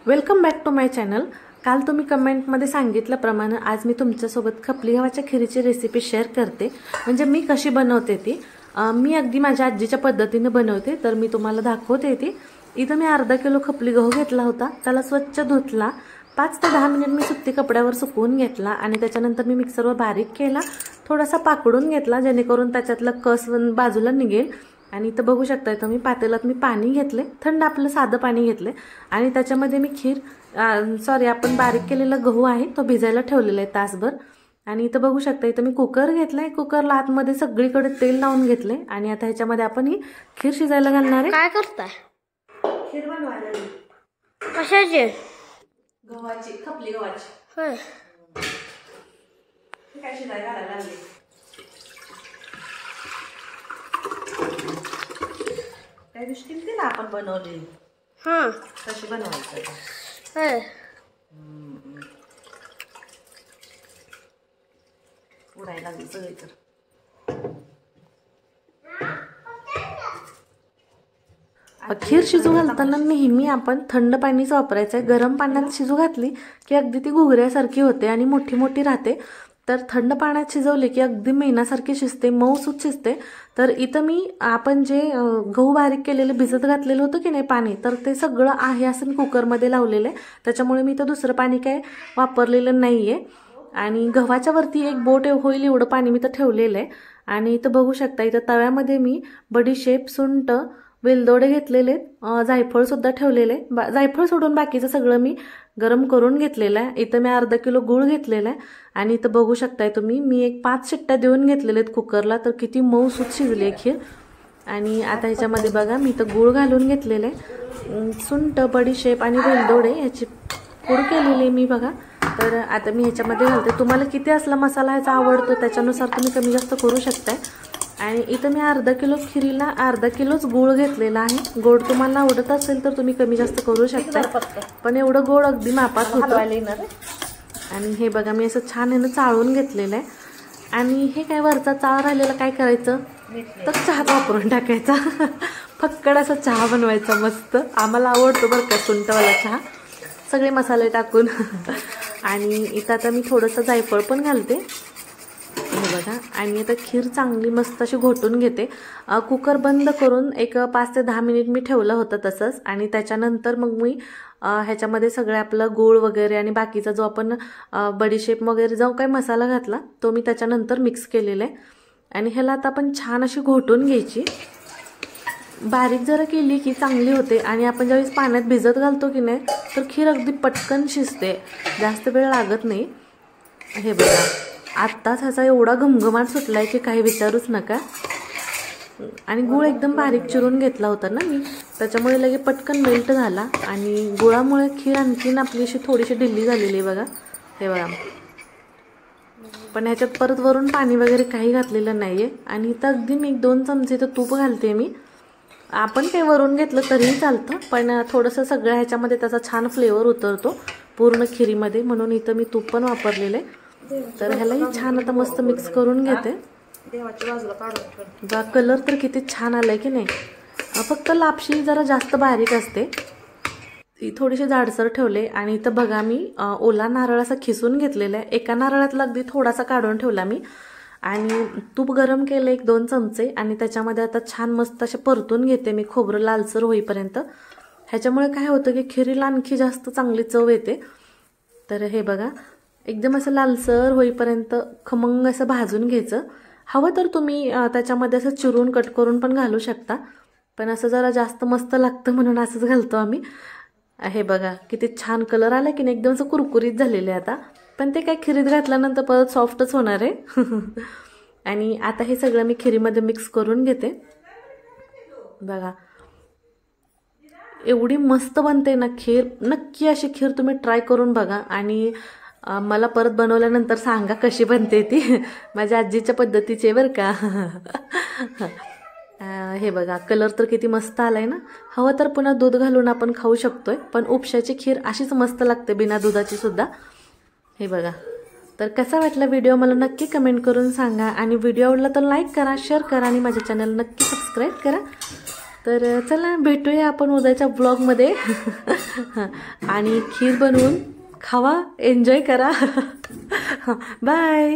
Welcome back to my channel. काल तुम्ही कमेंटमध्ये सांगितल्याप्रमाणे आज मी तुमच्यासोबत खपली गव्हाच्या खिरीची रेसिपी शेअर करते। म्हणजे मी कशी बनवते ती मी अगदी माझ्या आजीच्या पद्धतीने बनवते, तर मी तुम्हाला दाखवते ती। इथं मी अर्धा किलो खपली गहू घेतला होता, त्याला स्वच्छ धुतला, 5 ते 10 मिनिट मी सुती कपड्यावर सुकवून घेतला आणि त्याच्यानंतर मी मिक्सरवर बारीक केला, थोडासा पाकडून घेतला जेणेकरून त्याच्यातलं कस बाजूला निघेल। आणि इथं बघू शकता तुम्ही पातेल्यात मी पाणी घेतले, थंड आपलं साधं पाणी घेतले आणि त्याच्यामध्ये मी आपण बारीक केलेला गहू आहे तो भिजायला ठेवलेला आहे तासभर। आणि इथं बघू शकता इथं मी कुकर घेतलाय, कुकरला आतमध्ये सगळीकडे तेल लावून घेतले आणि आता ह्याच्यामध्ये आपण ही खीर शिजायला घालणार आहे। काय करताय? खीर बनवायला। कशाची? गव्हाची, खपली गव्हाची। होय, काय शिजायला घालायला लागले। त्या दिवशी ती ना आपण बनवली, हां कशी बनवायचं? होय, उडायला लागली सगळी तर। खीर शिजू घालताना नेहमी आपण थंड पाणीच वापरायचं आहे। गरम पाण्यात शिजू घातली की अगदी ती घुगऱ्यासारखी होते आणि मोठी मोठी राहते, तर थंड पाण्यात शिजवली की अगदी मेणासारखी शिजते, मऊसूत शिजते। तर इथं आपण जे गहू बारीक केलेले भिजत घातलेलं होतं की नाही पाणी, तर ते सगळं आहे असं मी कुकरमध्ये लावलेलं आहे, त्याच्यामुळे मी इथं दुसरं पाणी काय वापरलेलं नाहीये। आणि गव्हाच्या वरती एक बोट होईल एवढं पाणी मी तर ठेवलेलं आहे। आणि इथं बघू शकता इथं तव्यामध्ये मी बडीशेप, सुंठ, वेलदोडे घेतलेले, जायफळ सुद्धा ठेवलेले। जायफळ सोडून बाकीचं सगळं मी गरम करून घेतलेलं आहे। इथं मी अर्धा किलो गूळ घेतलेला आहे आणि इथं बघू शकताय तुम्ही मी एक 5 शिट्ट्या देऊन घेतलेले आहेत कुकरला, तर किती मऊसूत शिजली आहे खीर। आणि आता ह्याच्यामध्ये बघा मी इथं गूळ घालून घेतलेलं आहे, सुंठ, बडीशेप आणि वेलदोडे ह्याची पूड केलेली मी बघा। तर आता मी ह्याच्यामध्ये घालते, तुम्हाला किती असला मसाला ह्याचा आवडतो त्याच्यानुसार तुम्ही कमी जास्त करू शकताय। आणि इथं मी अर्धा किलो खिरीला अर्धा किलोच गूळ घेतलेला आहे। गोड तुम्हाला आवडत असेल तर तुम्ही कमी जास्त करू शकता, पण एवढं गोड अगदी मापात होतं। आणि हे बघा मी असं छान ह्यानं चाळून घेतलेलं आहे। आणि हे काय वरचा चाळ राहिलेला काय करायचं तर चहात वापरून टाकायचा। फक्कड असा चहा बनवायचा मस्त, आम्हाला आवडतो बरं का सुंठवाला चहा, सगळे मसाले टाकून। आणि इथं आता मी थोडंसं जायफळ पण घालते हे बघा। आणि आता खीर चांगली मस्त अशी घोटून घेते। कुकर बंद करून एक 5 ते 10 मिनिट मी ठेवलं होतं तसंच। आणि त्याच्यानंतर मग मी ह्याच्यामध्ये सगळं आपलं गूळ वगैरे आणि बाकीचा जो आपण बडीशेप वगैरे जो काही मसाला घातला तो मी त्याच्यानंतर मिक्स केलेला आहे। आणि ह्याला आता आपण छान अशी घोटून घ्यायची, बारीक जरा केली की चांगली होते। आणि आपण ज्यावेळेस पाण्यात भिजत घालतो की नाही तर खीर अगदी पटकन शिजते, जास्त वेळ लागत नाही। हे बघा आत्ताच ह्याचा एवढा घमघमाट सुटलाय की काही विचारूच नका। आणि गूळ एकदम बारीक चिरून घेतला होता ना मी, त्याच्यामुळे लगे पटकन मेल्ट झाला आणि गुळामुळे खीर आणखीन आपली अशी थोडीशी ढिल्ली झालेली आहे बघा। हे बघा, पण ह्याच्यात परत वरून पाणी वगैरे काही घातलेलं नाहीये। आणि इथं अगदी मी 1-2 चमचे तर तूप घालते मी, आपण काही वरून घेतलं तरीही चालतं, पण थोडंसं सगळ्या ह्याच्यामध्ये त्याचा छान फ्लेवर उतरतो पूर्ण खिरीमध्ये, म्हणून इथं मी तूप पण वापरलेलं आहे। तर ह्यालाही छान आता मस्त मिक्स करून घेते। बघा कलर तर किती छान आलाय की नाही, फक्त लापशी जरा जास्त बारीक असते, ती थोडीशी जाडसर ठेवले। आणि इथं बघा मी ओला नारळ असा खिसून घेतलेला आहे, एका नारळातला अगदी थोडासा काढून ठेवला मी। आणि तूप गरम केलं 1-2 चमचे आणि त्याच्यामध्ये आता छान मस्त असे परतून घेते मी खोबरं लालसर होईपर्यंत। ह्याच्यामुळे काय होतं की खिरीला आणखी जास्त चांगली चव येते। तर हे बघा एकदम असं लालसर होईपर्यंत खमंग असं भाजून घ्यायचं। हवं तर तुम्ही त्याच्यामध्ये असं चिरून कट करून पण घालू शकता, पण असं जरा जास्त मस्त लागतं म्हणून असंच घालतो आम्ही। हे बघा किती छान कलर आला की नाही, एकदम असं कुरकुरीत झालेलं आहे आता, पण ते काय खिरीत घातल्यानंतर परत सॉफ्टच होणार आहे। आणि आता हे सगळं मी खिरीमध्ये मिक्स करून घेते बघा। एवढी मस्त बनते ना खीर, नक्की अशी खीर तुम्ही ट्राय करून बघा आणि मला परत बनवल्यानंतर सांगा कशी बनते ती। माझ्या आजीच्या पद्धतीचे बरं का। हे बघा कलर तर किती मस्त आलाय ना, हवं तर पुन्हा दूध घालून आपण खाऊ शकतोय, पण उपशाची खीर अशीच मस्त लागते बिना दुधाची सुद्धा। हे बघा, तर कसा वाटला व्हिडिओ मला नक्की कमेंट करून सांगा। आणि व्हिडिओ आवडला तर लाईक करा, शेअर करा आणि माझ्या चॅनल नक्की सबस्क्राईब करा। तर चला भेटूया आपण उद्याच्या ब्लॉगमध्ये. आणि खीर बनवून खावा, एन्जॉय करा. बाय.